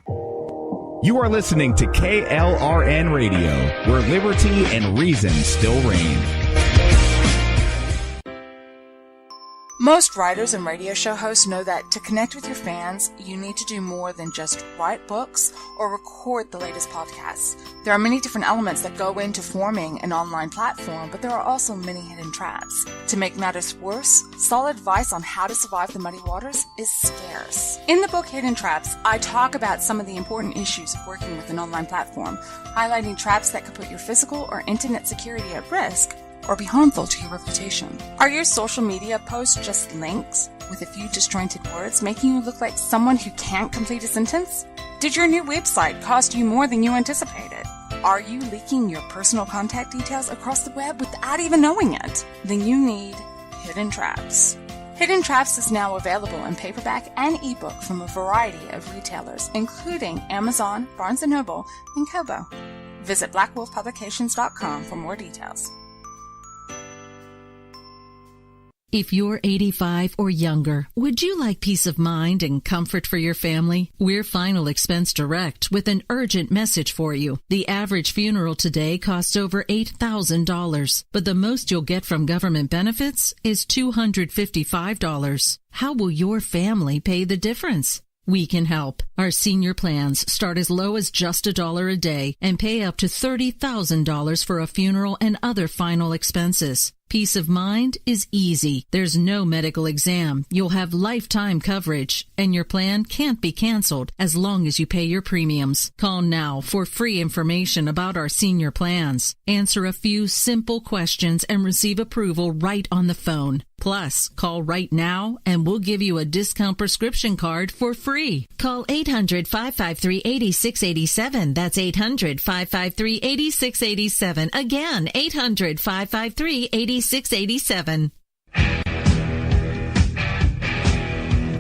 You are listening to KLRN Radio, where liberty and reason still reign. Most writers and radio show hosts know that to connect with your fans, you need to do more than just write books or record the latest podcasts. There are many different elements that go into forming an online platform, but there are also many hidden traps. To make matters worse, solid advice on how to survive the muddy waters is scarce. In the book Hidden Traps, I talk about some of the important issues of working with an online platform, highlighting traps that could put your physical or internet security at risk or be harmful to your reputation. Are your social media posts just links with a few disjointed words, making you look like someone who can't complete a sentence? Did your new website cost you more than you anticipated? Are you leaking your personal contact details across the web without even knowing it? Then you need Hidden Traps. Hidden Traps is now available in paperback and ebook from a variety of retailers, including Amazon, Barnes & Noble, and Kobo. Visit blackwolfpublications.com for more details. If you're 85 or younger, would you like peace of mind and comfort for your family? We're Final Expense Direct with an urgent message for you. The average funeral today costs over $8,000, but the most you'll get from government benefits is $255. How will your family pay the difference? We can help. Our senior plans start as low as just $1 a day and pay up to $30,000 for a funeral and other final expenses. Peace of mind is easy. There's no medical exam. You'll have lifetime coverage, and your plan can't be canceled as long as you pay your premiums. Call now for free information about our senior plans. Answer a few simple questions and receive approval right on the phone. Plus, call right now and we'll give you a discount prescription card for free. Call 800-553-8687. That's 800-553-8687. Again, 800-553-8687.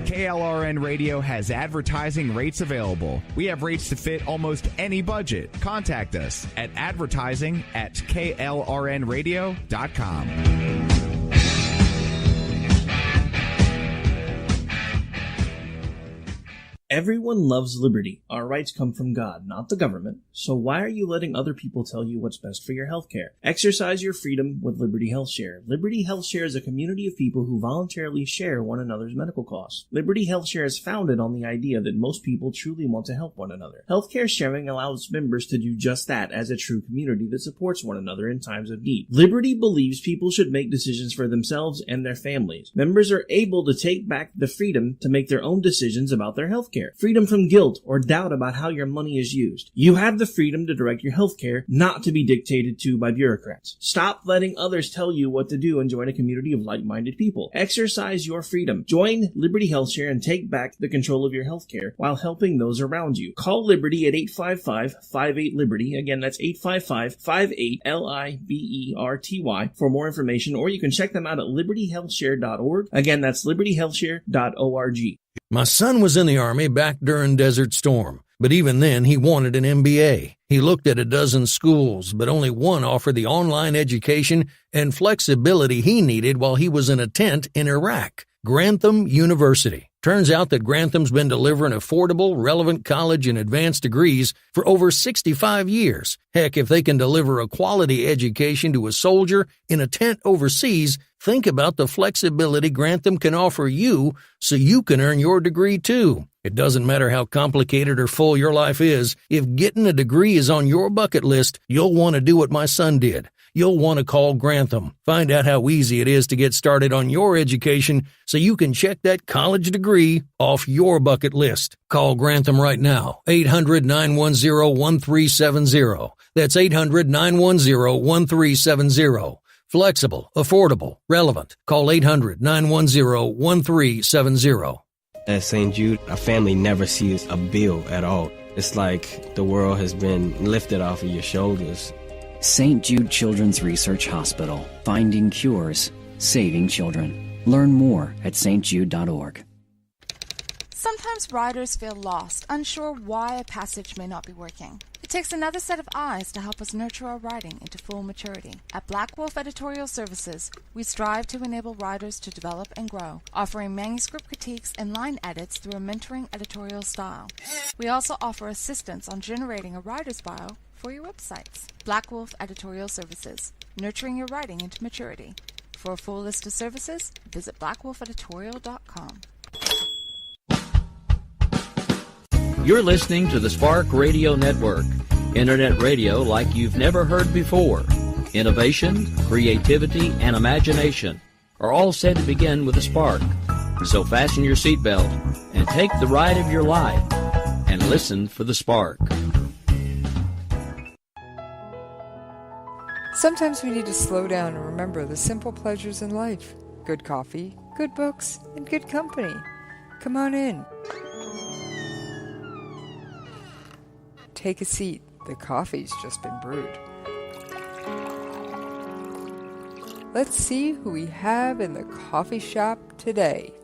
KLRN Radio has advertising rates available. We have rates to fit almost any budget. Contact us at advertising@klrnradio.com. Everyone loves liberty. Our rights come from God, not the government. So why are you letting other people tell you what's best for your health care? Exercise your freedom with Liberty Health Share. Liberty Health Share is a community of people who voluntarily share one another's medical costs. Liberty Health Share is founded on the idea that most people truly want to help one another. Healthcare sharing allows members to do just that as a true community that supports one another in times of need. Liberty believes people should make decisions for themselves and their families. Members are able to take back the freedom to make their own decisions about their health care. Freedom from guilt or doubt about how your money is used. You have the freedom to direct your health care, not to be dictated to by bureaucrats. Stop letting others tell you what to do and join a community of like-minded people. Exercise your freedom. Join Liberty Health Share and take back the control of your health care while helping those around you. Call Liberty at 855-58-LIBERTY. Again, that's 855-58-LIBERTY for more information, or you can check them out at libertyhealthshare.org. Again, that's libertyhealthshare.org. My son was in the Army back during Desert Storm, but even then he wanted an MBA. He looked at a dozen schools, but only one offered the online education and flexibility he needed while he was in a tent in Iraq. Grantham University. Turns out that Grantham's been delivering affordable, relevant college and advanced degrees for over 65 years. Heck, if they can deliver a quality education to a soldier in a tent overseas, think about the flexibility Grantham can offer you so you can earn your degree too. It doesn't matter how complicated or full your life is. If getting a degree is on your bucket list, you'll want to do what my son did. You'll want to call Grantham. Find out how easy it is to get started on your education so you can check that college degree off your bucket list. Call Grantham right now, 800-910-1370. That's 800-910-1370. Flexible, affordable, relevant. Call 800-910-1370. At St. Jude, a family never sees a bill at all. It's like the world has been lifted off of your shoulders. St. Jude Children's Research Hospital. Finding cures, saving children. Learn more at stjude.org. Sometimes writers feel lost, unsure why a passage may not be working. It takes another set of eyes to help us nurture our writing into full maturity. At Black Wolf Editorial Services, we strive to enable writers to develop and grow, offering manuscript critiques and line edits through a mentoring editorial style. We also offer assistance on generating a writer's bio for your websites. Black Wolf Editorial Services, nurturing your writing into maturity. For a full list of services, visit blackwolfeditorial.com. You're listening to the Spark Radio Network, internet radio like you've never heard before. Innovation, creativity, and imagination are all said to begin with a spark. So fasten your seatbelt and take the ride of your life and listen for the spark. Sometimes we need to slow down and remember the simple pleasures in life. Good coffee, good books, and good company. Come on in. Take a seat. The coffee's just been brewed. Let's see who we have in the coffee shop today.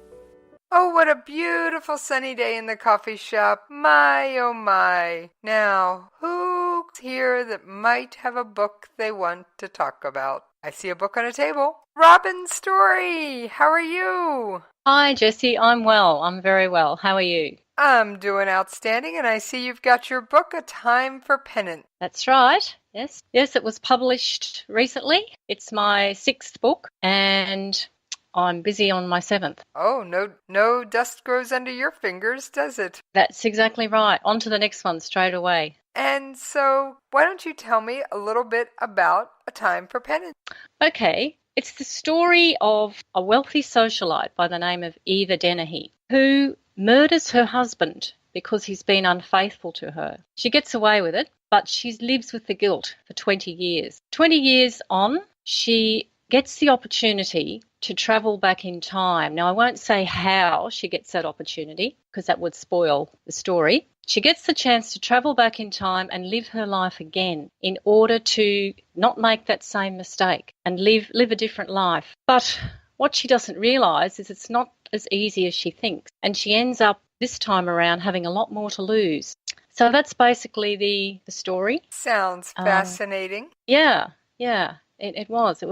Oh, what a beautiful sunny day in the coffee shop. My, oh my. Now, who's here that might have a book they want to talk about? I see a book on a table. Robin Storey, how are you? Hi, Jessie. I'm well. I'm very well. How are you? I'm doing outstanding, and I see you've got your book, A Time for Penance. That's right. Yes. Yes, it was published recently. It's my 6th book, and I'm busy on my 7th. Oh, no dust grows under your fingers, does it? That's exactly right. On to the next one straight away. And so, why don't you tell me a little bit about A Time for Penance? Okay. It's the story of a wealthy socialite by the name of Eva Dennehy, who murders her husband because he's been unfaithful to her. She gets away with it, but she lives with the guilt for 20 years. 20 years on, she gets the opportunity to travel back in time. Now, I won't say how she gets that opportunity because that would spoil the story. She gets the chance to travel back in time and live her life again in order to not make that same mistake and live a different life. But what she doesn't realise is it's not as easy as she thinks, and she ends up this time around having a lot more to lose. So that's basically the story. Sounds fascinating. Yeah, it was. It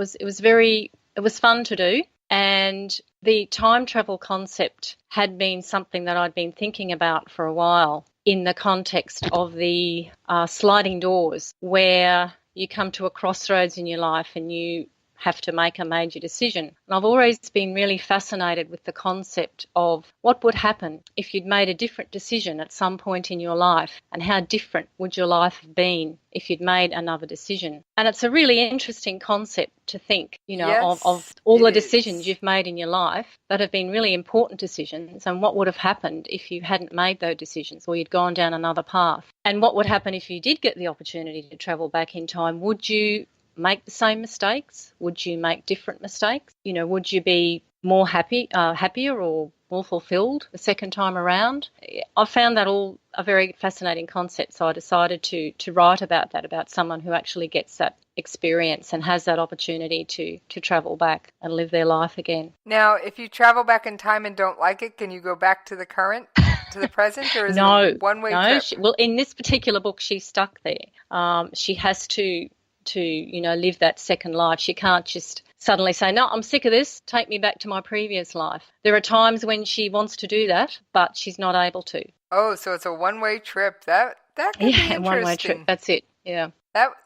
was fun to do, and the time travel concept had been something that I'd been thinking about for a while in the context of the sliding doors, where you come to a crossroads in your life and you have to make a major decision. And I've always been really fascinated with the concept of what would happen if you'd made a different decision at some point in your life, and how different would your life have been if you'd made another decision. And it's a really interesting concept to think, Yes, of all the decisions you've made in your life that have been really important decisions, and what would have happened if you hadn't made those decisions or you'd gone down another path. And what would happen if you did get the opportunity to travel back in time? Would you make the same mistakes? Would you make different mistakes? Would you be more happier or more fulfilled the second time around? I found that all a very fascinating concept, so I decided to write about that, about someone who actually gets that experience and has that opportunity to travel back and live their life again. Now, if you travel back in time and don't like it, can you go back to the current, to the present, or is it a one-way trip? Well, in this particular book, she's stuck there. She has to live that second life. She can't just suddenly say, no, I'm sick of this, take me back to my previous life. There are times when she wants to do that, but she's not able to. Oh, so it's a one-way trip. That could be interesting. Yeah, one-way trip. That's it. Yeah.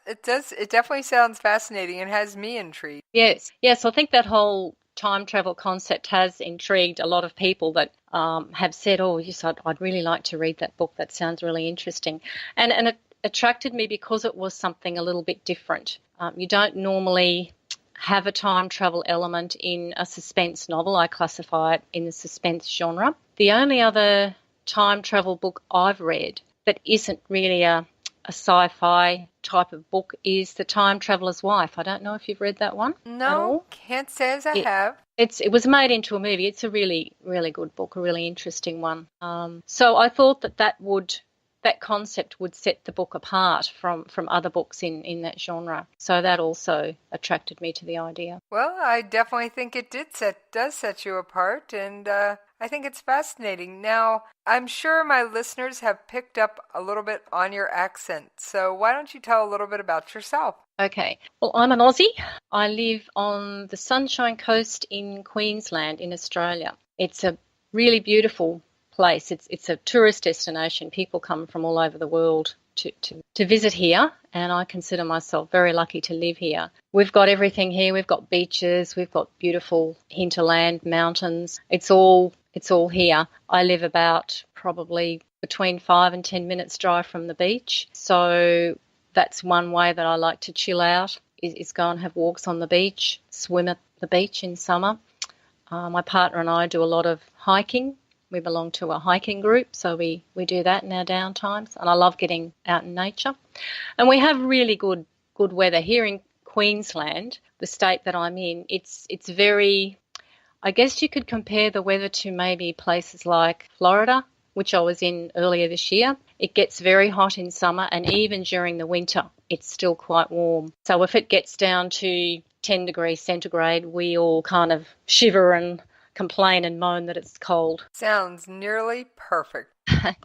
It definitely sounds fascinating and has me intrigued. Yes. I think that whole time travel concept has intrigued a lot of people that have said, oh, yes, I'd really like to read that book. That sounds really interesting. And it attracted me because it was something a little bit different. You don't normally have a time travel element in a suspense novel. I classify it in the suspense genre. The only other time travel book I've read that isn't really a sci-fi type of book is The Time Traveler's Wife. I don't know if you've read that one. No, can't say as I have. It was made into a movie. It's a really, really good book, a really interesting one. So I thought that concept would set the book apart from other books in that genre. So that also attracted me to the idea. Well, I definitely think it does set you apart, and I think it's fascinating. Now, I'm sure my listeners have picked up a little bit on your accent, so why don't you tell a little bit about yourself? Okay. Well, I'm an Aussie. I live on the Sunshine Coast in Queensland in Australia. It's a really beautiful place. It's a tourist destination. People come from all over the world to visit here, and I consider myself very lucky to live here. We've got everything here. We've got beaches. We've got beautiful hinterland, mountains. It's all here. I live about probably between 5 and 10 minutes drive from the beach. So that's one way that I like to chill out, is go and have walks on the beach, swim at the beach in summer. My partner and I do a lot of hiking. We belong to a hiking group, so we do that in our downtimes, and I love getting out in nature. And we have really good weather here in Queensland, the state that I'm in. It's very, I guess you could compare the weather to maybe places like Florida, which I was in earlier this year. It gets very hot in summer, and even during the winter, it's still quite warm. So if it gets down to 10 degrees centigrade, we all kind of shiver and complain and moan that it's cold. Sounds nearly perfect.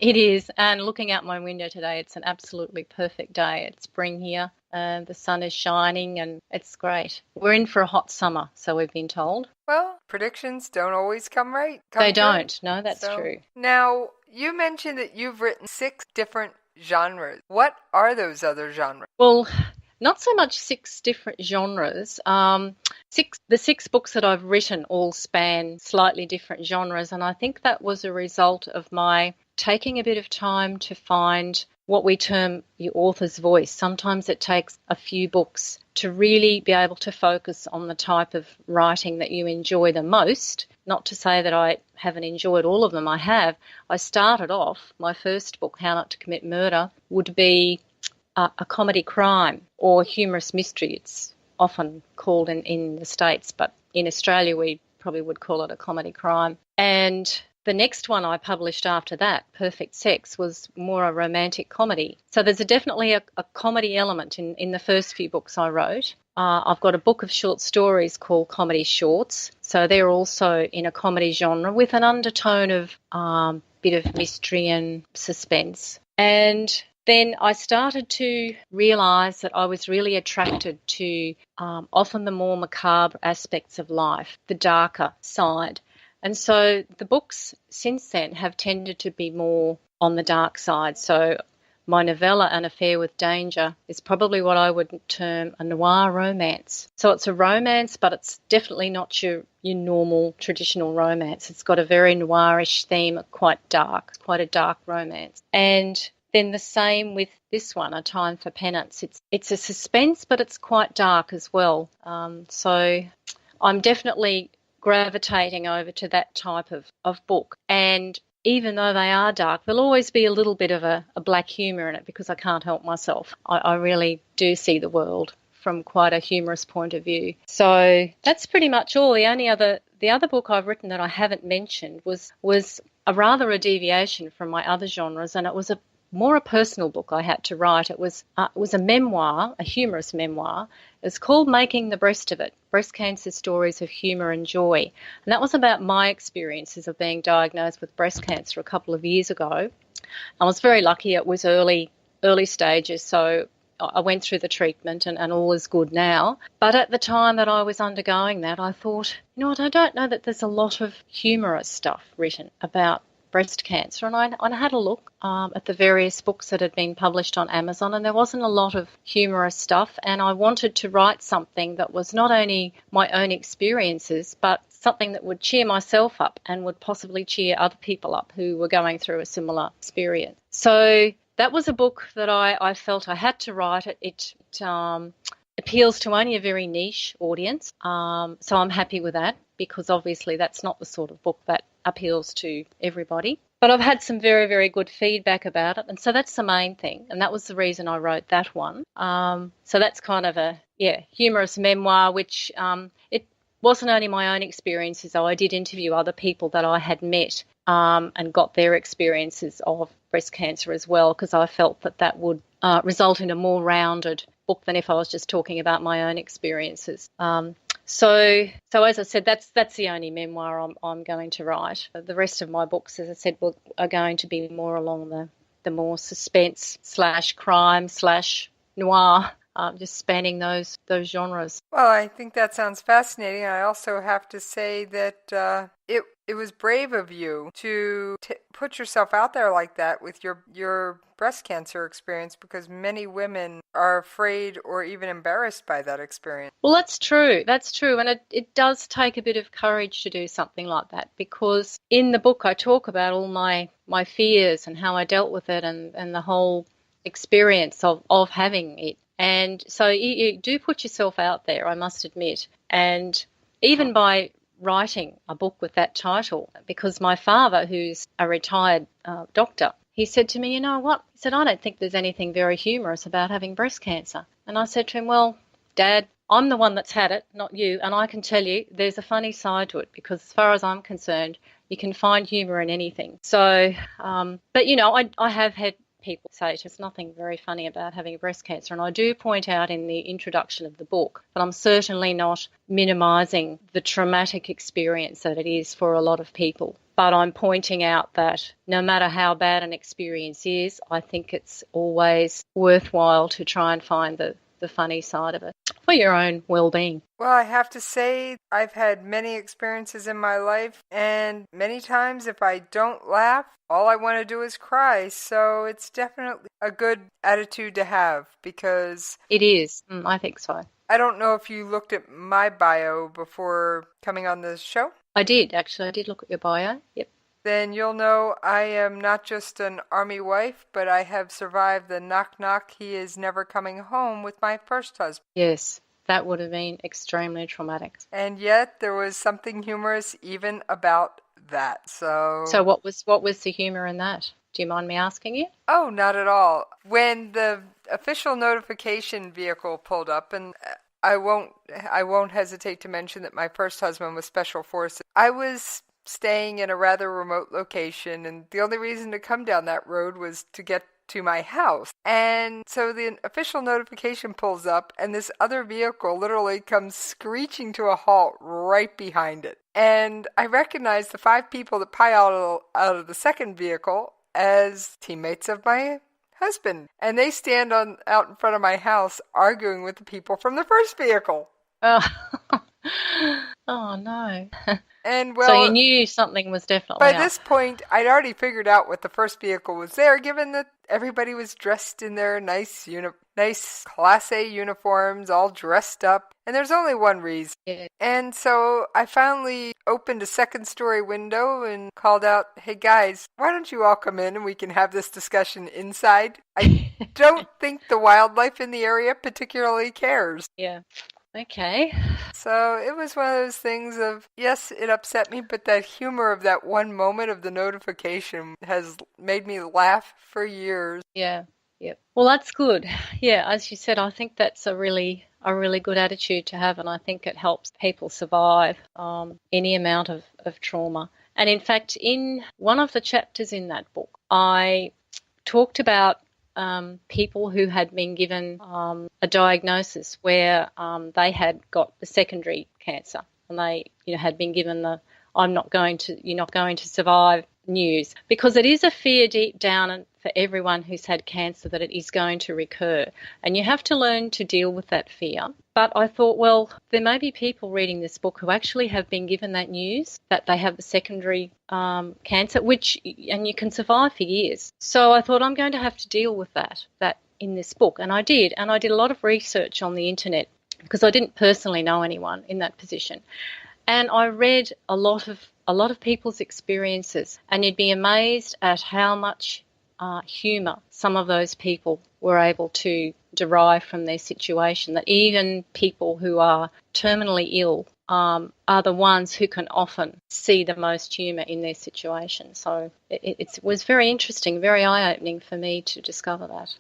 It is, and looking out my window today, it's an absolutely perfect day. It's spring here, the sun is shining, and it's great. We're in for a hot summer, so we've been told. Well, predictions don't always come right. They don't. No, that's true. Now, you mentioned that you've written 6 different genres. What are those other genres? Well, not so much 6 different genres. The 6 books that I've written all span slightly different genres, and I think that was a result of my taking a bit of time to find what we term the author's voice. Sometimes it takes a few books to really be able to focus on the type of writing that you enjoy the most. Not to say that I haven't enjoyed all of them. I have. I started off, my first book, How Not to Commit Murder, would be a comedy crime or humorous mystery. It's often called in the States, but in Australia we probably would call it a comedy crime. And the next one I published after that, Perfect Sex, was more a romantic comedy. So there's definitely a comedy element in the first few books I wrote. I've got a book of short stories called Comedy Shorts. So they're also in a comedy genre with an undertone of bit of mystery and suspense. And then I started to realise that I was really attracted to often the more macabre aspects of life, the darker side. And so the books since then have tended to be more on the dark side. So my novella, An Affair with Danger, is probably what I would term a noir romance. So it's a romance, but it's definitely not your normal traditional romance. It's got a very noirish theme, quite dark, quite a dark romance. And then the same with this one, A Time for Penance. It's a suspense, but it's quite dark as well. So I'm definitely gravitating over to that type of book. And even though they are dark, there'll always be a little bit of a black humour in it because I can't help myself. I really do see the world from quite a humorous point of view. So that's pretty much all. The other book I've written that I haven't mentioned was a rather a deviation from my other genres, and it was more a personal book I had to write. It was a memoir, a humorous memoir. It's called Making the Breast of It, Breast Cancer Stories of Humour and Joy. And that was about my experiences of being diagnosed with breast cancer a couple of years ago. I was very lucky. It was early stages, so I went through the treatment and all is good now. But at the time that I was undergoing that, I thought, you know what, I don't know that there's a lot of humorous stuff written about breast cancer, and I had a look at the various books that had been published on Amazon, and there wasn't a lot of humorous stuff, and I wanted to write something that was not only my own experiences, but something that would cheer myself up and would possibly cheer other people up who were going through a similar experience. So that was a book that I felt I had to write. It appeals to only a very niche audience, so I'm happy with that, because obviously that's not the sort of book that appeals to everybody. But I've had some very, very good feedback about it, and so that's the main thing, and that was the reason I wrote that one. So that's kind of a humorous memoir, which it wasn't only my own experiences, though I did interview other people that I had met and got their experiences of breast cancer as well, because I felt that would result in a more rounded book than if I was just talking about my own experiences. So as I said, that's the only memoir I'm going to write. The rest of my books, as I said, are going to be more along the more suspense / crime / noir, just spanning those genres. Well, I think that sounds fascinating. I also have to say that it It was brave of you to put yourself out there like that with your breast cancer experience, because many women are afraid or even embarrassed by that experience. Well, that's true. That's true. And it does take a bit of courage to do something like that, because in the book I talk about all my fears and how I dealt with it and the whole experience of having it. And so you do put yourself out there, I must admit. And even by writing a book with that title, because my father, who's a retired doctor, he said to me, you know what? He said, I don't think there's anything very humorous about having breast cancer. And I said to him, well, Dad, I'm the one that's had it, not you, and I can tell you there's a funny side to it, because as far as I'm concerned, you can find humour in anything. So, but, you know, I have had people say there's nothing very funny about having breast cancer, and I do point out in the introduction of the book that I'm certainly not minimising the traumatic experience that it is for a lot of people, but I'm pointing out that no matter how bad an experience is, I think it's always worthwhile to try and find the funny side of it for your own well-being. Well, I have to say I've had many experiences in my life, and many times if I don't laugh, all I want to do is cry. So it's definitely a good attitude to have, because it is. I think so. I don't know if you looked at my bio before coming on the show. I did, actually. I did look at your bio. Yep. Then you'll know I am not just an Army wife, but I have survived the knock-knock, he is never coming home with my first husband. Yes, that would have been extremely traumatic. And yet there was something humorous even about that. So what was the humour in that? Do you mind me asking you? Oh, not at all. When the official notification vehicle pulled up, and I won't hesitate to mention that my first husband was Special Forces. I was staying in a rather remote location, and the only reason to come down that road was to get to my house. And so the official notification pulls up, and this other vehicle literally comes screeching to a halt right behind it. And I recognize the 5 people that pile out of the second vehicle as teammates of my husband. And they stand out in front of my house arguing with the people from the first vehicle. Oh no. And well, so you knew something was definitely by up. this point, I'd already figured out what the first vehicle was there, given that everybody was dressed in their nice Class A uniforms, all dressed up. And there's only one reason. Yeah. And so I finally opened a second-story window and called out, hey guys, why don't you all come in and we can have this discussion inside? I don't think the wildlife in the area particularly cares. Yeah. Okay. So it was one of those things of, yes, it upset me, but that humor of that one moment of the notification has made me laugh for years. Yeah. Yep. Well, that's good. Yeah, as you said, I think that's a really good attitude to have, and I think it helps people survive any amount of trauma. And in fact, in one of the chapters in that book, I talked about people who had been given a diagnosis where they had got the secondary cancer, and they had been given the you're not going to survive news, because it is a fear deep down for everyone who's had cancer that it is going to recur, and you have to learn to deal with that fear. But I thought, well, there may be people reading this book who actually have been given that news that they have the secondary cancer, and you can survive for years. So I thought I'm going to have to deal with that in this book, and I did a lot of research on the internet because I didn't personally know anyone in that position. And I read a lot of people's experiences, and you'd be amazed at how much humour some of those people were able to derive from their situation, that even people who are terminally ill are the ones who can often see the most humour in their situation. So it was very interesting, very eye-opening for me to discover that.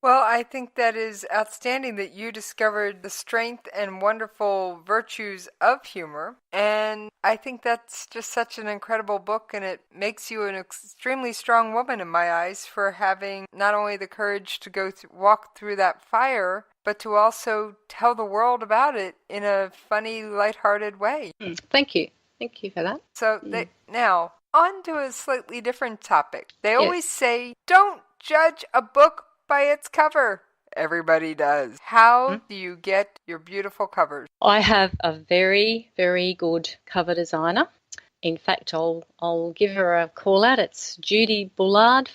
Well, I think that is outstanding that you discovered the strength and wonderful virtues of humor. And I think that's just such an incredible book, and it makes you an extremely strong woman in my eyes for having not only the courage to walk through that fire, but to also tell the world about it in a funny, lighthearted way. Thank you. Thank you for that. So now, on to a slightly different topic. They always say, don't judge a book by its cover. Everybody does. How do you get your beautiful covers? I have a very, very good cover designer. in fact, I'll give her a call out. It's Judy Bullard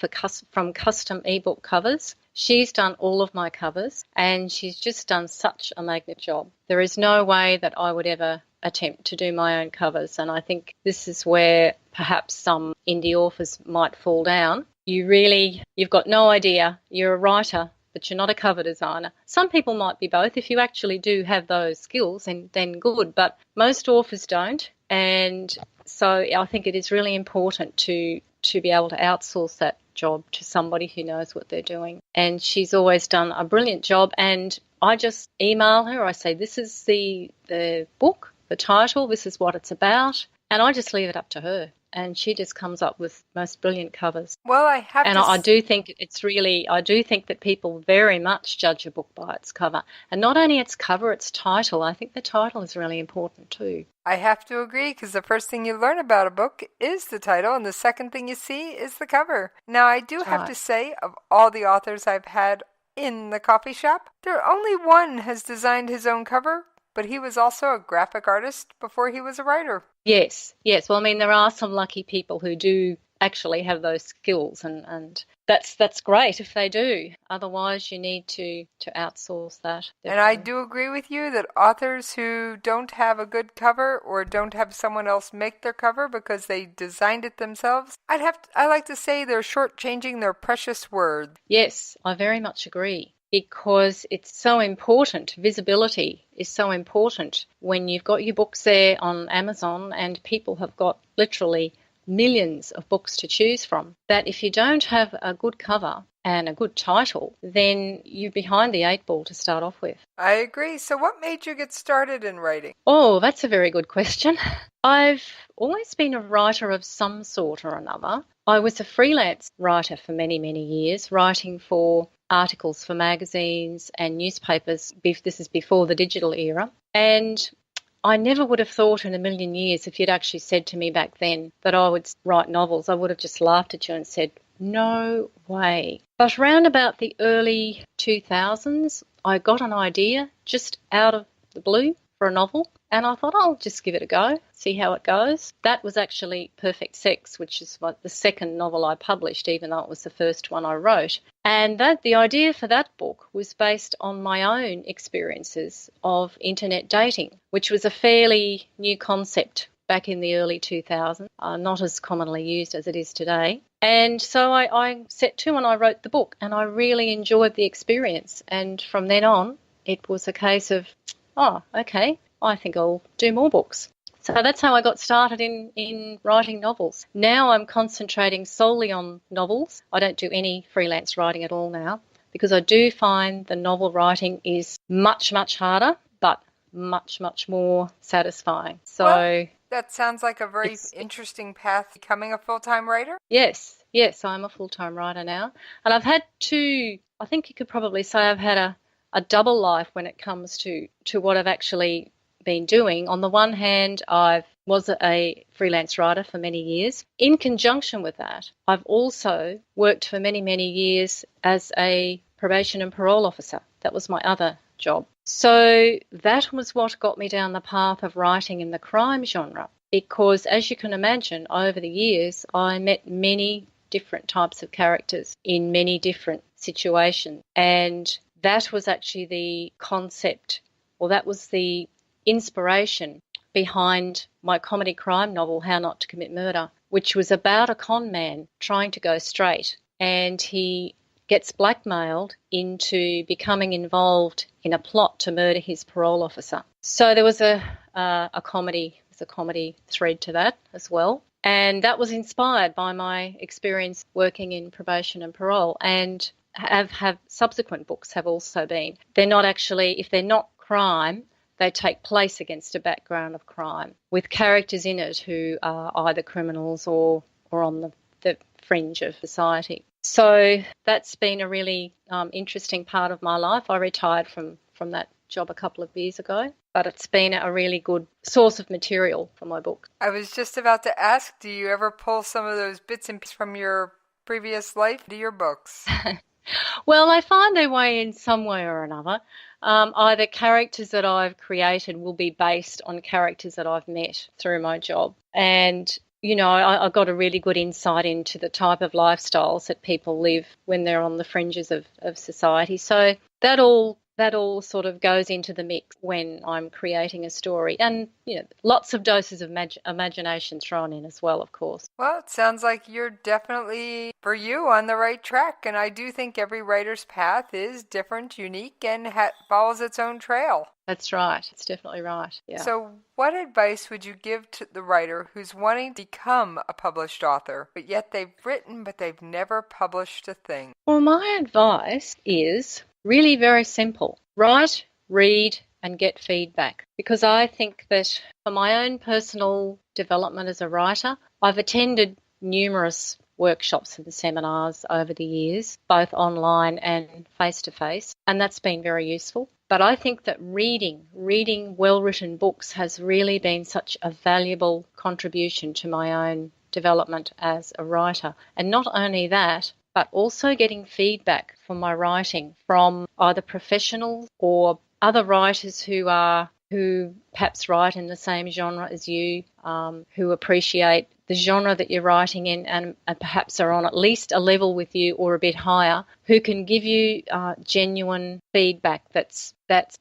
from Custom Ebook Covers. She's done all of my covers, and she's just done such a magnificent job. There is no way that I would ever attempt to do my own covers, and I think this is where perhaps some indie authors might fall down. You've got no idea. You're a writer, but you're not a cover designer. Some people might be both. If you actually do have those skills, then good, but most authors don't. And so I think it is really important to be able to outsource that job to somebody who knows what they're doing. And she's always done a brilliant job, and I just email her. I say, this is the book, the title, this is what it's about, and I just leave it up to her. And she just comes up with most brilliant covers. Well, I do think that people very much judge a book by its cover. And not only its cover, its title. I think the title is really important too. I have to agree, because the first thing you learn about a book is the title, and the second thing you see is the cover. Now, I do have to say, of all the authors I've had in the coffee shop, only one has designed his own cover, but he was also a graphic artist before he was a writer. Yes. Well, I mean, there are some lucky people who do actually have those skills, and that's great if they do. Otherwise, you need to outsource that. Definitely. And I do agree with you that authors who don't have a good cover or don't have someone else make their cover because they designed it themselves, I like to say they're shortchanging their precious word. Yes, I very much agree. Because it's so important. Visibility is so important when you've got your books there on Amazon and people have got literally millions of books to choose from, that if you don't have a good cover and a good title, then you're behind the eight ball to start off with. I agree. So what made you get started in writing? Oh, that's a very good question. I've always been a writer of some sort or another. I was a freelance writer for many, many years, writing for articles for magazines and newspapers. This is before the digital era. And I never would have thought in a million years, if you'd actually said to me back then that I would write novels, I would have just laughed at you and said, no way. But round about the early 2000s, I got an idea just out of the blue for a novel, and I thought, I'll just give it a go, see how it goes. That was actually Perfect Sex, which is the second novel I published, even though it was the first one I wrote. And the idea for that book was based on my own experiences of internet dating, which was a fairly new concept back in the early 2000s, not as commonly used as it is today. And so I set to and I wrote the book, and I really enjoyed the experience. And from then on, it was a case of, oh, okay, I think I'll do more books. So that's how I got started in writing novels. Now I'm concentrating solely on novels. I don't do any freelance writing at all now, because I do find the novel writing is much, much harder, but much, much more satisfying. So well, that sounds like a very interesting path, becoming a full-time writer. Yes, I'm a full-time writer now. And I've had I think you could probably say I've had a double life when it comes to what I've actually been doing. On the one hand, I was a freelance writer for many years. In conjunction with that, I've also worked for many, many years as a probation and parole officer. That was my other job. So that was what got me down the path of writing in the crime genre, because as you can imagine, over the years, I met many different types of characters in many different situations. And that was actually the concept, or that was the inspiration behind my comedy crime novel, How Not to Commit Murder, which was about a con man trying to go straight, and he gets blackmailed into becoming involved in a plot to murder his parole officer. So there was a comedy thread to that as well, and that was inspired by my experience working in probation and parole, and have subsequent books have also been. They're not actually, if they're not crime, they take place against a background of crime with characters in it who are either criminals or on the fringe of society. So that's been a really interesting part of my life. I retired from that job a couple of years ago, but it's been a really good source of material for my book. I was just about to ask, do you ever pull some of those bits and pieces from your previous life to your books? Well, they find their way in some way or another. Either characters that I've created will be based on characters that I've met through my job. And, I got a really good insight into the type of lifestyles that people live when they're on the fringes of society. So that all sort of goes into the mix when I'm creating a story. And, lots of doses of imagination thrown in as well, of course. Well, it sounds like you're definitely, for you, on the right track. And I do think every writer's path is different, unique, and follows its own trail. That's right. It's definitely right. Yeah. So what advice would you give to the writer who's wanting to become a published author, but yet they've written, but they've never published a thing? Well, my advice is really very simple. Write, read, and get feedback. Because I think that for my own personal development as a writer, I've attended numerous workshops and seminars over the years, both online and face-to-face, and that's been very useful. But I think that reading well-written books has really been such a valuable contribution to my own development as a writer. And not only that, but also getting feedback for my writing from either professionals or other writers who perhaps write in the same genre as you, who appreciate the genre that you're writing in and perhaps are on at least a level with you or a bit higher, who can give you genuine feedback that's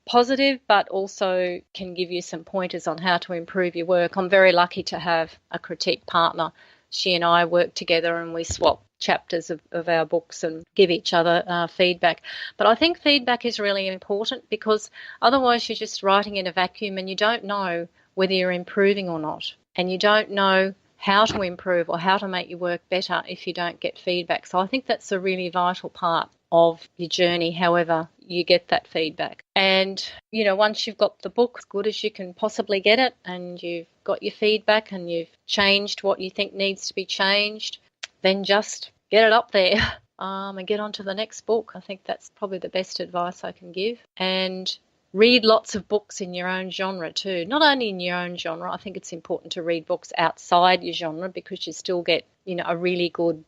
positive but also can give you some pointers on how to improve your work. I'm very lucky to have a critique partner. She and I work together and we swap chapters of our books and give each other feedback. But I think feedback is really important because otherwise you're just writing in a vacuum and you don't know whether you're improving or not. And you don't know how to improve or how to make your work better if you don't get feedback. So I think that's a really vital part of your journey, however you get that feedback. And, once you've got the book as good as you can possibly get it and you've got your feedback and you've changed what you think needs to be changed, then just get it up there and get on to the next book. I think that's probably the best advice I can give. And read lots of books in your own genre too. Not only in your own genre, I think it's important to read books outside your genre because you still get, a really good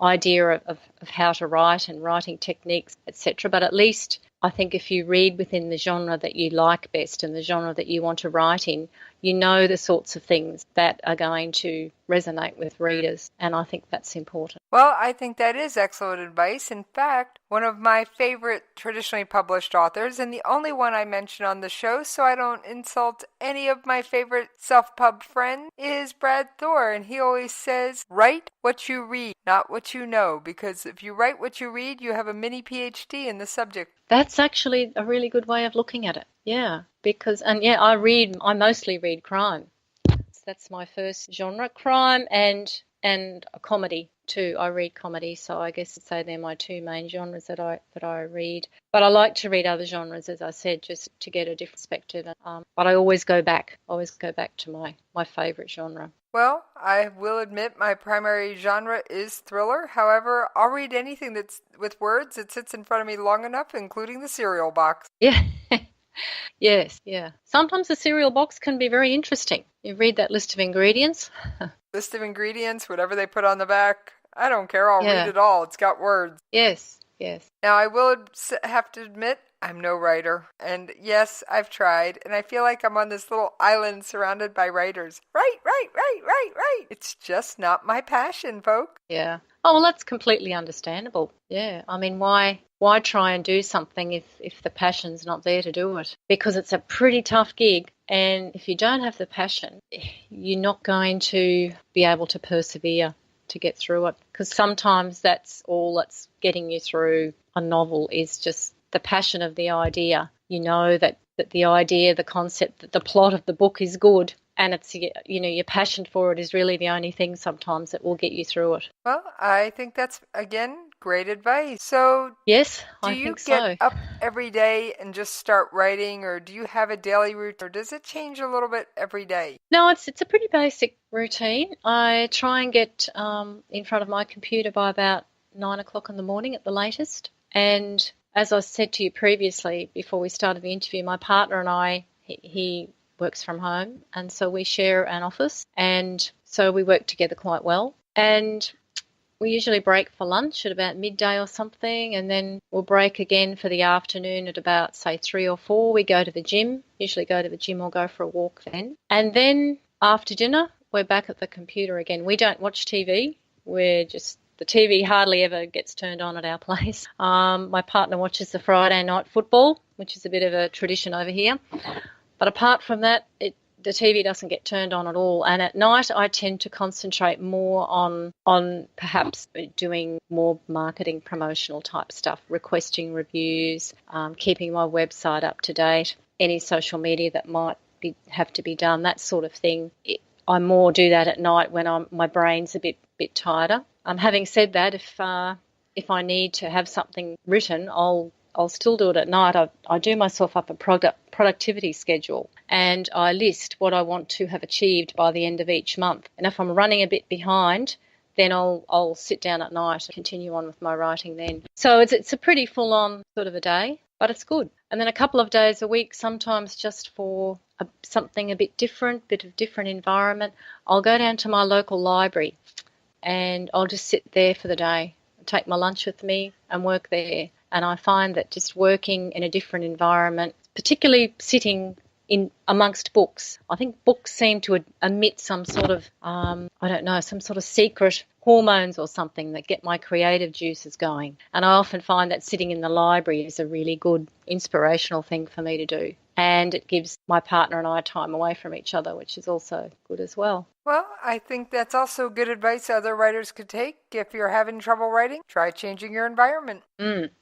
idea of how to write and writing techniques, etc. But at least I think if you read within the genre that you like best and the genre that you want to write in, you know the sorts of things that are going to resonate with readers, and I think that's important. Well, I think that is excellent advice. In fact, one of my favorite traditionally published authors, and the only one I mention on the show so I don't insult any of my favorite self-pub friends, is Brad Thor, and he always says, write what you read, not what you know, because if you write what you read, you have a mini PhD in the subject. That's actually a really good way of looking at it. Yeah, I mostly read crime. That's my first genre, crime and a comedy too. I read comedy, so I guess I'd say they're my two main genres that I read. But I like to read other genres, as I said, just to get a different perspective. But I always go back to my favourite genre. Well, I will admit my primary genre is thriller. However, I'll read anything that's with words that sits in front of me long enough, including the cereal box. Yeah. Yes, yeah. Sometimes the cereal box can be very interesting. You read that list of ingredients. List of ingredients, whatever they put on the back. I don't care. I'll read it all. It's got words. Yes. Now, I will have to admit, I'm no writer. And yes, I've tried. And I feel like I'm on this little island surrounded by writers. Right. It's just not my passion, folks. Yeah. Oh, well, that's completely understandable. Yeah. I mean, why try and do something if the passion's not there to do it? Because it's a pretty tough gig. And if you don't have the passion, you're not going to be able to persevere to get through it. Because sometimes that's all that's getting you through a novel is just the passion of the idea. You know that the idea, the concept, that the plot of the book is good. And it's, your passion for it is really the only thing sometimes that will get you through it. Well, I think that's, again, great advice. So, yes, I think so. Do you get up every day and just start writing, or do you have a daily routine, or does it change a little bit every day? No, it's a pretty basic routine. I try and get in front of my computer by about 9 o'clock in the morning at the latest. And as I said to you previously, before we started the interview, my partner and I, he works from home, and so we share an office, and so we work together quite well. And we usually break for lunch at about midday or something, and then we'll break again for the afternoon at about, say, 3 or 4. We go to the gym, usually go to the gym or go for a walk then. And then after dinner, we're back at the computer again. We don't watch TV. The TV hardly ever gets turned on at our place. My partner watches the Friday night football, which is a bit of a tradition over here. But apart from that, the TV doesn't get turned on at all. And at night, I tend to concentrate more on perhaps doing more marketing, promotional type stuff, requesting reviews, keeping my website up to date, any social media that might have to be done, that sort of thing. I more do that at night when my brain's a bit tireder. Having said that, if I need to have something written, I'll still do it at night. I do myself up a productivity schedule, and I list what I want to have achieved by the end of each month. And if I'm running a bit behind, then I'll sit down at night and continue on with my writing then. So it's a pretty full-on sort of a day, but it's good. And then a couple of days a week, sometimes just for something a bit of different environment, I'll go down to my local library and I'll just sit there for the day, take my lunch with me and work there. And I find that just working in a different environment, particularly sitting in amongst books, I think books seem to emit some sort of, some sort of secret hormones or something that get my creative juices going. And I often find that sitting in the library is a really good inspirational thing for me to do. And it gives my partner and I time away from each other, which is also good as well. Well, I think that's also good advice other writers could take. If you're having trouble writing, try changing your environment.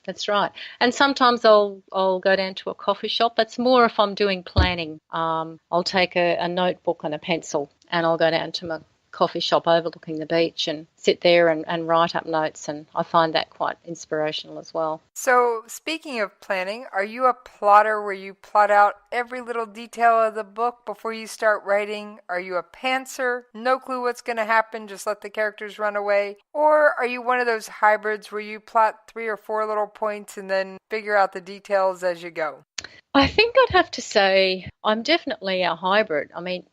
That's right. And sometimes I'll go down to a coffee shop. That's more if I'm doing planning. I'll take a notebook and a pencil and I'll go down to my coffee shop overlooking the beach and sit there and write up notes, and I find that quite inspirational as well. So speaking of planning, are you a plotter where you plot out every little detail of the book before you start writing? Are you a pantser? No clue what's going to happen, just let the characters run away? Or are you one of those hybrids where you plot 3 or 4 little points and then figure out the details as you go? I think I'd have to say I'm definitely a hybrid. I mean,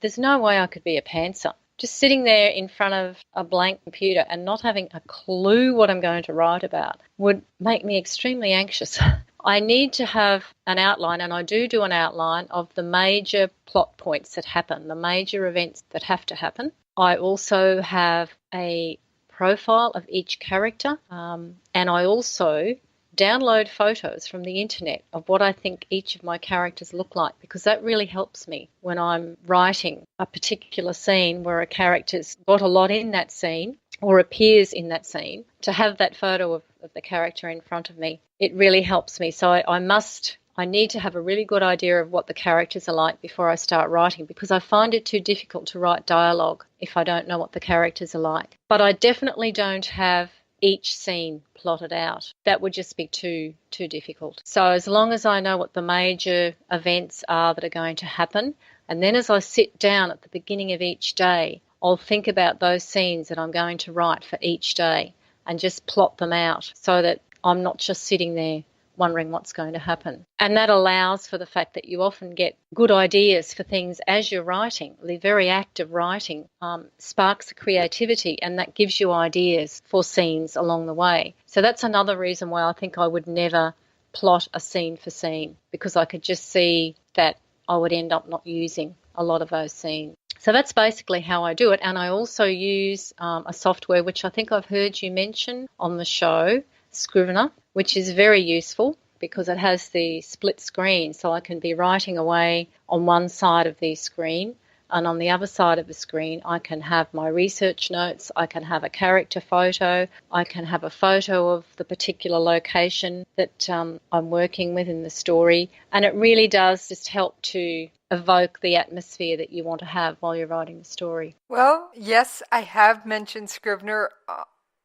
there's no way I could be a pantser. Just sitting there in front of a blank computer and not having a clue what I'm going to write about would make me extremely anxious. I need to have an outline, and I do an outline of the major plot points that happen, the major events that have to happen. I also have a profile of each character, and I also download photos from the internet of what I think each of my characters look like, because that really helps me when I'm writing a particular scene where a character's got a lot in that scene or appears in that scene. To have that photo of the character in front of me, it really helps me. So I need to have a really good idea of what the characters are like before I start writing, because I find it too difficult to write dialogue if I don't know what the characters are like. But I definitely don't have each scene plotted out. That would just be too difficult. So as long as I know what the major events are that are going to happen, and then as I sit down at the beginning of each day, I'll think about those scenes that I'm going to write for each day and just plot them out so that I'm not just sitting there wondering what's going to happen. And that allows for the fact that you often get good ideas for things as you're writing. The very act of writing sparks the creativity, and that gives you ideas for scenes along the way. So that's another reason why I think I would never plot a scene for scene, because I could just see that I would end up not using a lot of those scenes. So that's basically how I do it. And I also use a software which I think I've heard you mention on the show, Scrivener, which is very useful because it has the split screen, so I can be writing away on one side of the screen, and on the other side of the screen I can have my research notes, I can have a character photo, I can have a photo of the particular location that I'm working with in the story, and it really does just help to evoke the atmosphere that you want to have while you're writing the story. Well, yes, I have mentioned Scrivener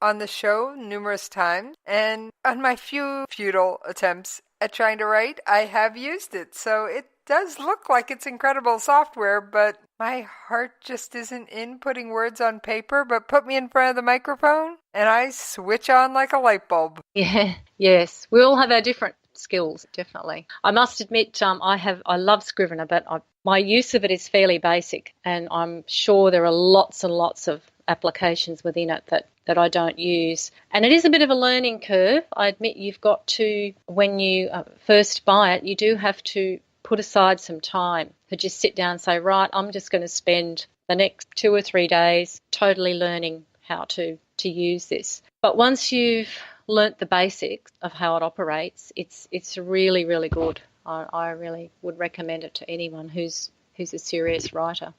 on the show numerous times, and on my few futile attempts at trying to write, I have used it. So it does look like it's incredible software, but my heart just isn't in putting words on paper. But put me in front of the microphone and I switch on like a light bulb. Yeah, yes. We all have our different skills, definitely. I must admit, I love Scrivener, but my use of it is fairly basic, and I'm sure there are lots and lots of applications within it that I don't use. And it is a bit of a learning curve. I admit you've got to, when you first buy it, you do have to put aside some time to just sit down and say, right, I'm just going to spend the next 2 or 3 days totally learning how to use this. But once you've learnt the basics of how it operates, it's really, really good. I really would recommend it to anyone who's a serious writer.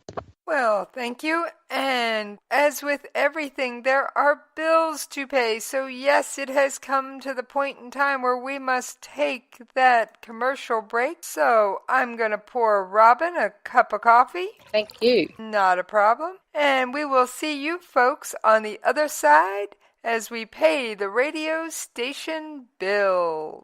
Well, thank you. And as with everything, there are bills to pay. So yes, it has come to the point in time where we must take that commercial break. So I'm going to pour Robin a cup of coffee. Thank you. Not a problem. And we will see you folks on the other side as we pay the radio station bill.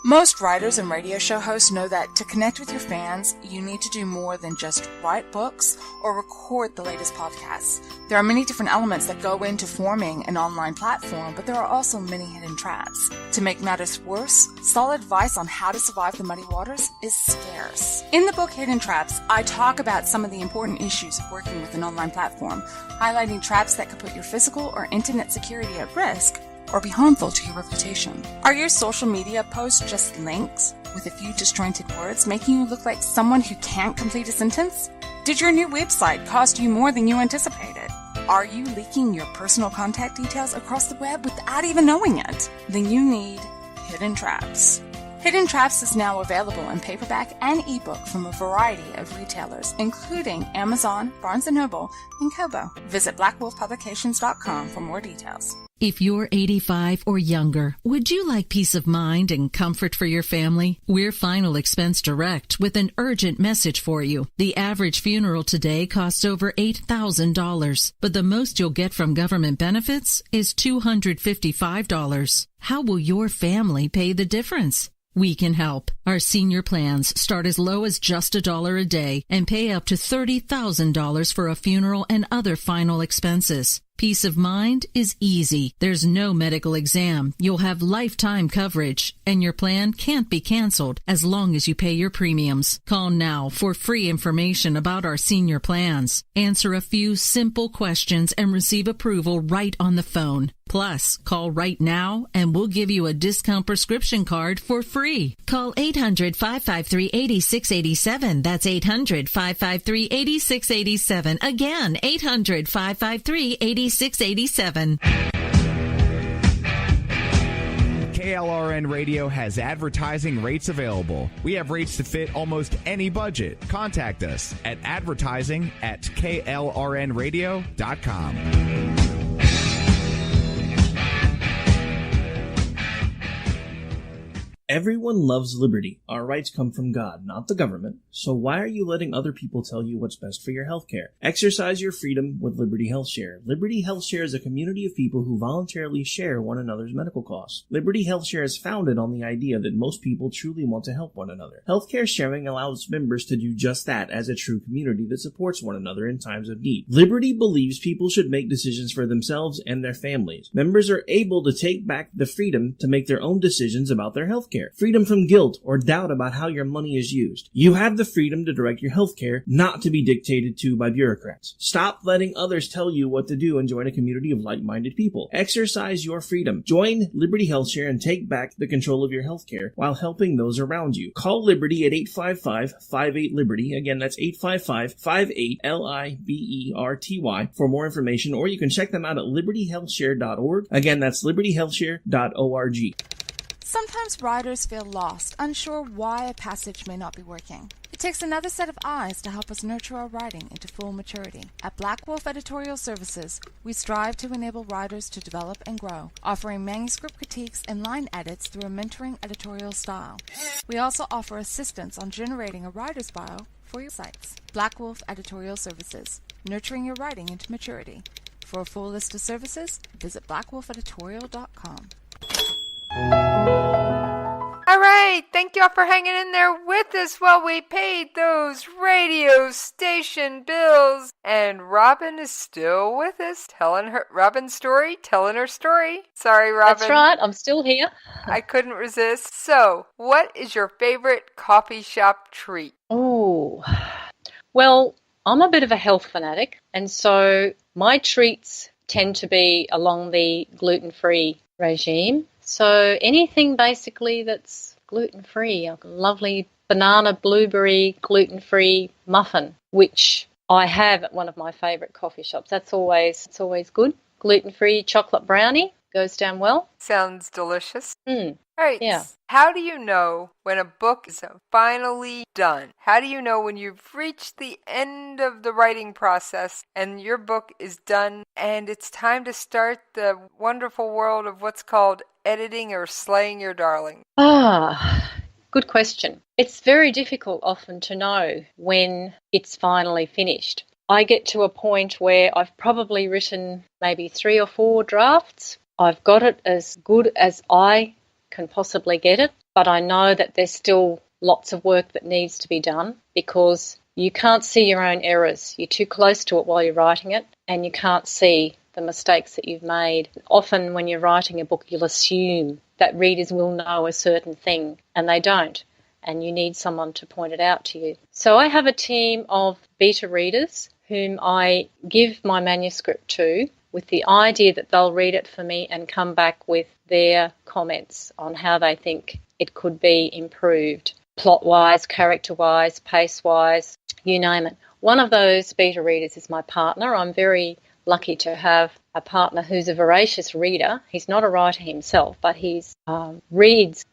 Most writers and radio show hosts know that to connect with your fans, you need to do more than just write books or record the latest podcasts. There are many different elements that go into forming an online platform, but there are also many hidden traps. To make matters worse, solid advice on how to survive the muddy waters is scarce. In the book Hidden Traps, I talk about some of the important issues of working with an online platform, highlighting traps that could put your physical or internet security at risk or be harmful to your reputation. Are your social media posts just links with a few disjointed words, making you look like someone who can't complete a sentence? Did your new website cost you more than you anticipated? Are you leaking your personal contact details across the web without even knowing it? Then you need Hidden Traps. Hidden Traps is now available in paperback and ebook from a variety of retailers, including Amazon, Barnes & Noble, and Kobo. Visit blackwolfpublications.com for more details. If you're 85 or younger, would you like peace of mind and comfort for your family? We're Final Expense Direct with an urgent message for you. The average funeral today costs over $8,000, but the most you'll get from government benefits is $255. How will your family pay the difference? We can help. Our senior plans start as low as just $1 a day and pay up to $30,000 for a funeral and other final expenses. Peace of mind is easy. There's no medical exam. You'll have lifetime coverage, and your plan can't be canceled as long as you pay your premiums. Call now for free information about our senior plans. Answer a few simple questions and receive approval right on the phone. Plus, call right now and we'll give you a discount prescription card for free. Call 800-553-8687. That's 800-553-8687. Again, 800-553-8687. KLRNRadio has advertising rates available. We have rates to fit almost any budget. Contact us at advertising@klrnradio.com. Everyone loves liberty. Our rights come from God, not the government. So why are you letting other people tell you what's best for your health care? Exercise your freedom with Liberty Health Share. Liberty Health Share is a community of people who voluntarily share one another's medical costs. Liberty Health Share is founded on the idea that most people truly want to help one another. Healthcare sharing allows members to do just that as a true community that supports one another in times of need. Liberty believes people should make decisions for themselves and their families. Members are able to take back the freedom to make their own decisions about their health care. Freedom from guilt or doubt about how your money is used. You have the freedom to direct your health care, not to be dictated to by bureaucrats. Stop letting others tell you what to do and join a community of like-minded people. Exercise your freedom. Join Liberty Health Share and take back the control of your health care while helping those around you. Call Liberty at 855-58-LIBERTY. Again, that's 855-58-LIBERTY for more information, or you can check them out at libertyhealthshare.org. Again, that's libertyhealthshare.org. Sometimes writers feel lost, unsure why a passage may not be working. It takes another set of eyes to help us nurture our writing into full maturity. At Black Wolf Editorial Services, we strive to enable writers to develop and grow, offering manuscript critiques and line edits through a mentoring editorial style. We also offer assistance on generating a writer's bio for your sites. Black Wolf Editorial Services, nurturing your writing into maturity. For a full list of services, visit blackwolfeditorial.com. All right, thank y'all for hanging in there with us while we paid those radio station bills. And Robin is still with us, Robin Storey, telling her story. Sorry, Robin. That's right, I'm still here. I couldn't resist. So, what is your favorite coffee shop treat? Oh, well, I'm a bit of a health fanatic, and so my treats tend to be along the gluten-free regime. So anything basically that's gluten-free, a lovely banana blueberry gluten-free muffin, which I have at one of my favourite coffee shops. It's always good. Gluten-free chocolate brownie goes down well. Sounds delicious. Mm. All right. Yeah. How do you know when a book is finally done? How do you know when you've reached the end of the writing process and your book is done and it's time to start the wonderful world of what's called editing or slaying your darling? Good question. It's very difficult often to know when it's finally finished. I get to a point where I've probably written maybe 3 or 4 drafts. I've got it as good as I can possibly get it, but I know that there's still lots of work that needs to be done because you can't see your own errors. You're too close to it while you're writing it, and you can't see the mistakes that you've made. Often when you're writing a book, you'll assume that readers will know a certain thing, and they don't, and you need someone to point it out to you. So I have a team of beta readers whom I give my manuscript to with the idea that they'll read it for me and come back with their comments on how they think it could be improved, plot-wise, character-wise, pace-wise, you name it. One of those beta readers is my partner. I'm very lucky to have a partner who's a voracious reader. He's not a writer himself, but he's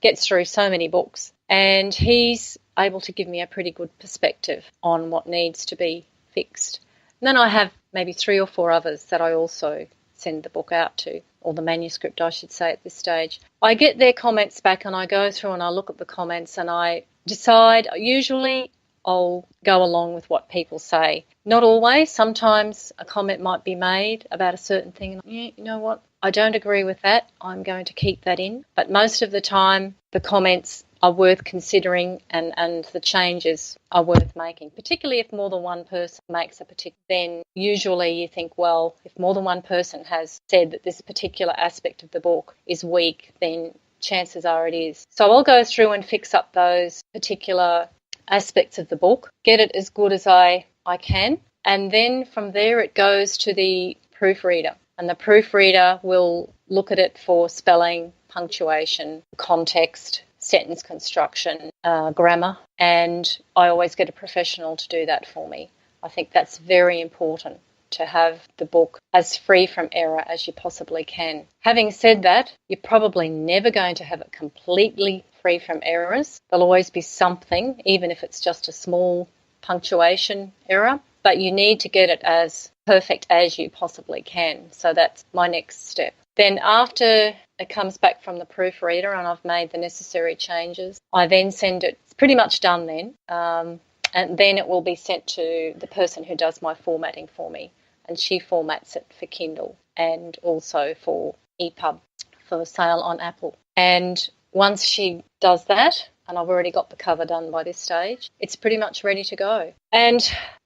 gets through so many books, and he's able to give me a pretty good perspective on what needs to be fixed. And then I have maybe 3 or 4 others that I also send the book out to, or the manuscript, I should say, at this stage. I get their comments back and I go through and I look at the comments and I decide. Usually I'll go along with what people say. Not always. Sometimes a comment might be made about a certain thing and, you know what, I don't agree with that. I'm going to keep that in. But most of the time the comments are worth considering and the changes are worth making, particularly if more than one person makes a particular, then usually you think, well, if more than one person has said that this particular aspect of the book is weak, then chances are it is. So I'll go through and fix up those particular aspects of the book, get it as good as I can, and then from there it goes to the proofreader, and the proofreader will look at it for spelling, punctuation, context, sentence construction, grammar, and I always get a professional to do that for me. I think that's very important, to have the book as free from error as you possibly can. Having said that, you're probably never going to have it completely free from errors. There'll always be something, even if it's just a small punctuation error, but you need to get it as perfect as you possibly can. So that's my next step. Then after it comes back from the proofreader and I've made the necessary changes, I then send it, it's pretty much done then, and then it will be sent to the person who does my formatting for me, and she formats it for Kindle and also for EPUB for sale on Apple. And once she does that, and I've already got the cover done by this stage, it's pretty much ready to go. And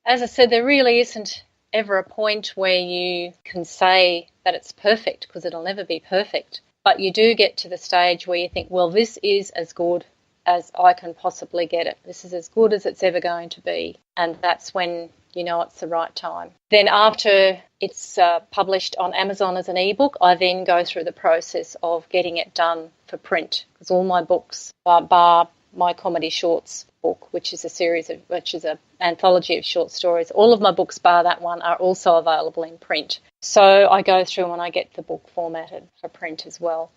as I said, there really isn't ever a point where you can say that it's perfect, because it'll never be perfect. But you do get to the stage where you think, well, this is as good as I can possibly get it. This is as good as it's ever going to be. And that's when you know it's the right time. Then after it's published on Amazon as an ebook, I then go through the process of getting it done for print, because all my books, bar my comedy shorts book, which is an anthology of short stories, all of my books bar that one are also available in print. So I go through and I get the book formatted for print as well.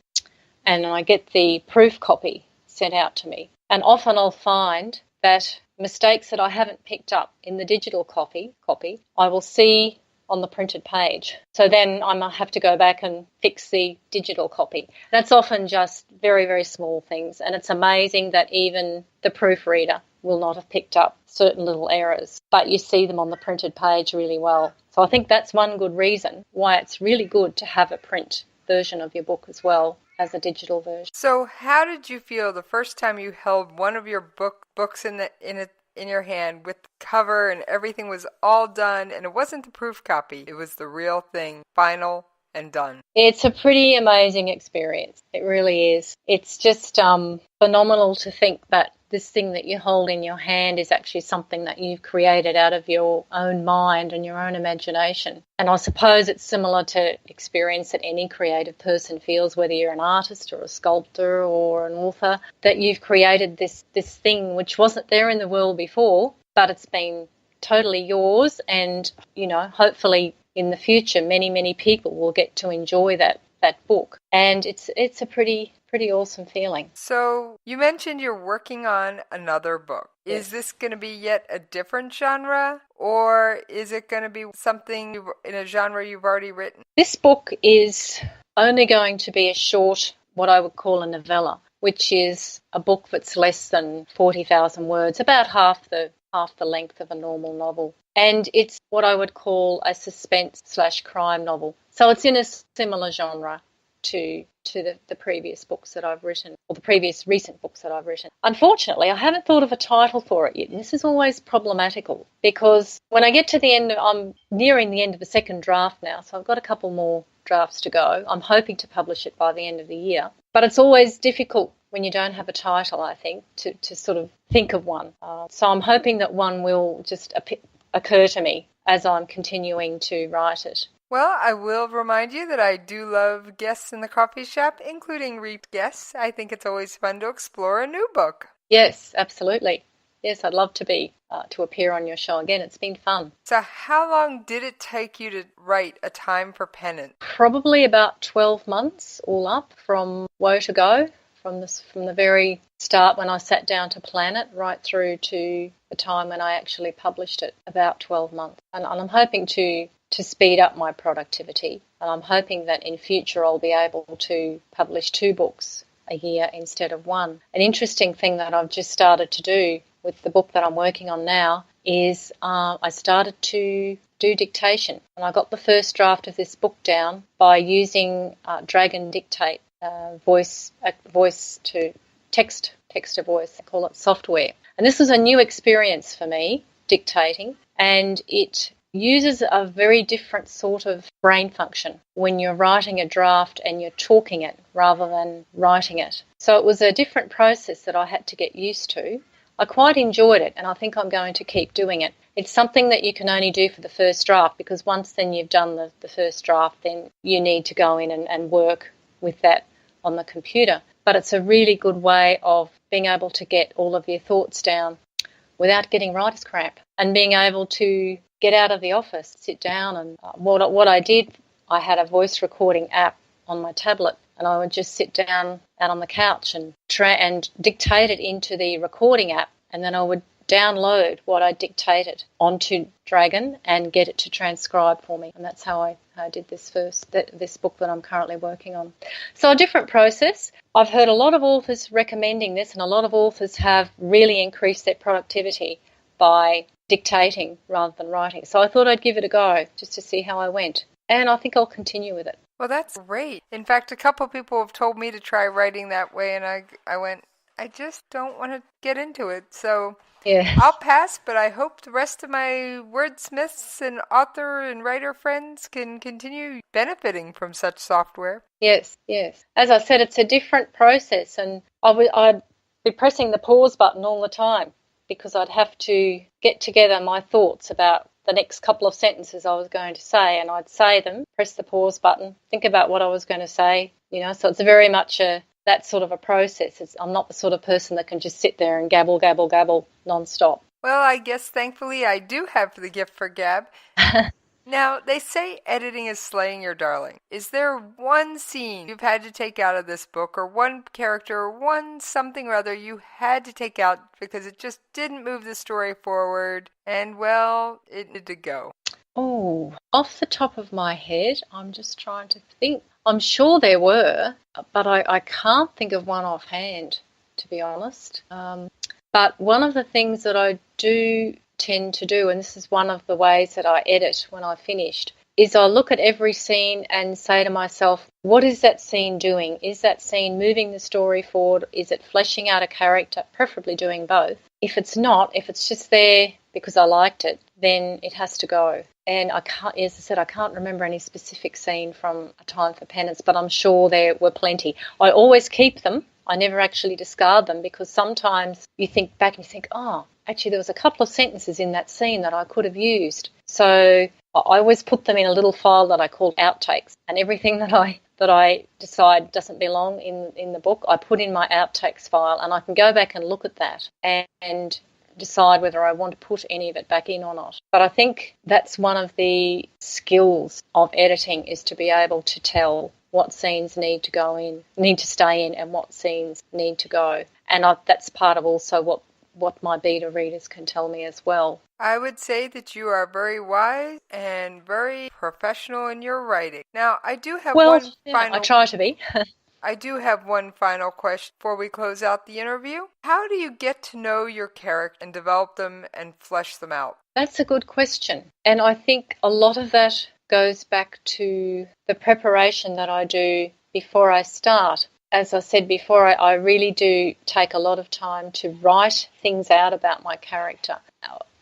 And I get the proof copy sent out to me. And often I'll find that mistakes that I haven't picked up in the digital copy, I will see on the printed page. So then I might have to go back and fix the digital copy. That's often just very, very small things. And it's amazing that even the proofreader will not have picked up certain little errors, but you see them on the printed page really well. So I think that's one good reason why it's really good to have a print version of your book as well as a digital version. So how did you feel the first time you held one of your books in your hand with the cover and everything was all done, and it wasn't the proof copy, it was the real thing, final and done? It's a pretty amazing experience. It really is. It's just phenomenal to think that this thing that you hold in your hand is actually something that you've created out of your own mind and your own imagination. And I suppose it's similar to experience that any creative person feels, whether you're an artist or a sculptor or an author, that you've created this thing which wasn't there in the world before, but it's been totally yours, and, you know, hopefully in the future many, many people will get to enjoy that book. And it's a pretty awesome feeling. So you mentioned you're working on another book. Yes. Is this going to be yet a different genre, or is it going to be something in a genre you've already written? This book is only going to be a short, what I would call a novella, which is a book that's less than 40,000 words, about half the length of a normal novel. And it's what I would call a suspense/crime novel. So it's in a similar genre to the previous books that I've written, or the previous recent books that I've written. Unfortunately, I haven't thought of a title for it yet, and this is always problematical, because when I get to the end, I'm nearing the end of the second draft now, so I've got a couple more drafts to go. I'm hoping to publish it by the end of the year. But it's always difficult when you don't have a title, I think, to sort of think of one. So I'm hoping that one will just occur to me as I'm continuing to write it. Well, I will remind you that I do love guests in the coffee shop, including repeat guests. I think it's always fun to explore a new book. Yes, absolutely. Yes, I'd love to appear on your show again. It's been fun. So how long did it take you to write A Time for Penance? Probably about 12 months all up, from woe to go, from the very start when I sat down to plan it right through to the time when I actually published it, about 12 months. And I'm hoping to speed up my productivity, and I'm hoping that in future I'll be able to publish 2 books a year instead of 1. An interesting thing that I've just started to do with the book that I'm working on now is I started to do dictation, and I got the first draft of this book down by using Dragon Dictate, voice to text to voice, I call it software. And this was a new experience for me, dictating, and it uses a very different sort of brain function when you're writing a draft and you're talking it rather than writing it. So it was a different process that I had to get used to. I quite enjoyed it, and I think I'm going to keep doing it. It's something that you can only do for the first draft, because once then you've done the first draft, then you need to go in and work with that on the computer. But it's a really good way of being able to get all of your thoughts down without getting writer's cramp, and being able to get out of the office, sit down, and what I did, I had a voice recording app on my tablet, and I would just sit down out on the couch and dictate it into the recording app, and then I would download what I dictated onto Dragon and get it to transcribe for me. And that's how I did this book that I'm currently working on. So a different process. I've heard a lot of authors recommending this, and a lot of authors have really increased their productivity by dictating rather than writing. So I thought I'd give it a go just to see how I went. And I think I'll continue with it. Well, that's great. In fact, a couple people have told me to try writing that way, and I went, I just don't want to get into it. So yeah, I'll pass, but I hope the rest of my wordsmiths and author and writer friends can continue benefiting from such software. Yes. As I said, it's a different process, and I'd be pressing the pause button all the time, because I'd have to get together my thoughts about the next couple of sentences I was going to say, and I'd say them, press the pause button, think about what I was going to say, so it's very much that sort of a process. I'm not the sort of person that can just sit there and gabble non-stop. Well, I guess thankfully I do have the gift for gab. Now, they say editing is slaying your darling. Is there one scene you've had to take out of this book, or one character, or one something or other you had to take out because it just didn't move the story forward, and, well, it needed to go? Oh, off the top of my head, I'm just trying to think. I'm sure there were, but I can't think of one offhand, to be honest. But one of the things that I do tend to do, and this is one of the ways that I edit when I've finished, is I look at every scene and say to myself, what is that scene doing? Is that scene moving the story forward? Is it fleshing out a character? Preferably doing both. If it's not, if it's just there because I liked it, then it has to go. And I can't remember any specific scene from A Time for Penance, but I'm sure there were plenty. I always keep them I never actually discard them, because sometimes you think back and you think, oh, actually there was a couple of sentences in that scene that I could have used. So I always put them in a little file that I call outtakes, and everything that I decide doesn't belong in the book, I put in my outtakes file, and I can go back and look at that and decide whether I want to put any of it back in or not. But I think that's one of the skills of editing, is to be able to tell what scenes need to stay in, and what scenes need to go. And that's part of also what my beta readers can tell me as well. I would say that you are very wise and very professional in your writing. Now, I do have I try to be. I do have one final question before we close out the interview. How do you get to know your character and develop them and flesh them out? That's a good question. And I think a lot of that goes back to the preparation that I do before I start. As I said before, I really do take a lot of time to write things out about my character.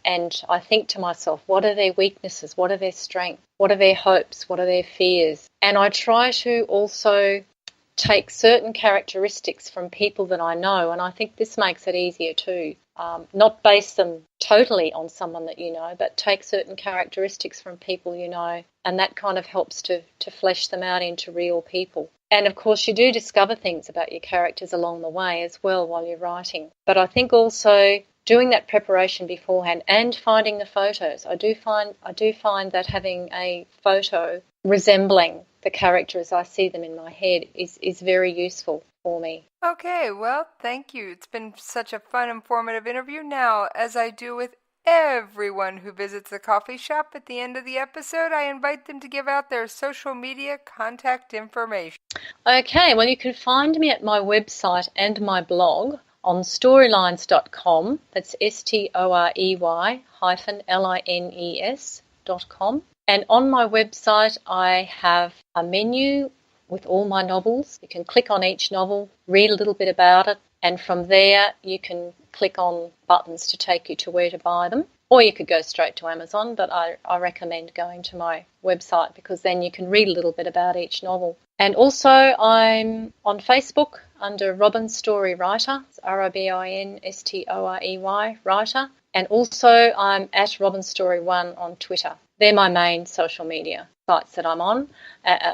And I think to myself, what are their weaknesses? What are their strengths? What are their hopes? What are their fears? And I try to also take certain characteristics from people that I know, and I think this makes it easier too. Not base them totally on someone that you know, but take certain characteristics from people you know, and that kind of helps to flesh them out into real people. And of course you do discover things about your characters along the way as well while you're writing. But I think also doing that preparation beforehand and finding the photos. I do find that having a photo resembling the character as I see them in my head is very useful for me. Okay, well, thank you. It's been such a fun, informative interview. Now, as I do with everyone who visits the coffee shop at the end of the episode, I invite them to give out their social media contact information. Okay, well, you can find me at my website and my blog on storylines.com. That's storey-lines.com. And on my website, I have a menu with all my novels. You can click on each novel, read a little bit about it, and from there you can click on buttons to take you to where to buy them. Or you could go straight to Amazon, but I recommend going to my website, because then you can read a little bit about each novel. And also I'm on Facebook under Robin Storey Writer. It's ROBINSTOREY Writer. And also I'm at Robin Storey 1 on Twitter. They're my main social media sites that I'm on.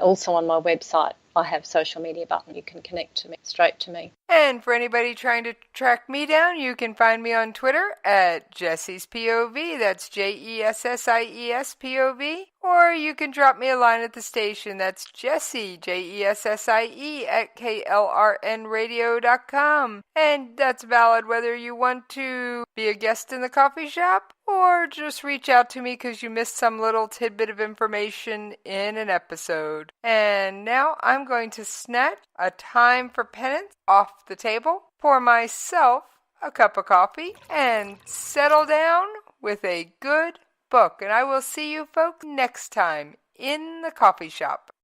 Also on my website, I have social media button. You can connect to me straight to me. And for anybody trying to track me down, you can find me on Twitter at Jessie's POV. That's JESSIES POV. Or you can drop me a line at the station. That's Jessie, JESSIE, at KLRNRadio.com. And that's valid whether you want to be a guest in the coffee shop or just reach out to me because you missed some little tidbit of information in an episode. And now I'm going to snatch a time for penance off the table, pour myself a cup of coffee, and settle down with a good book. And I will see you folks next time in the coffee shop.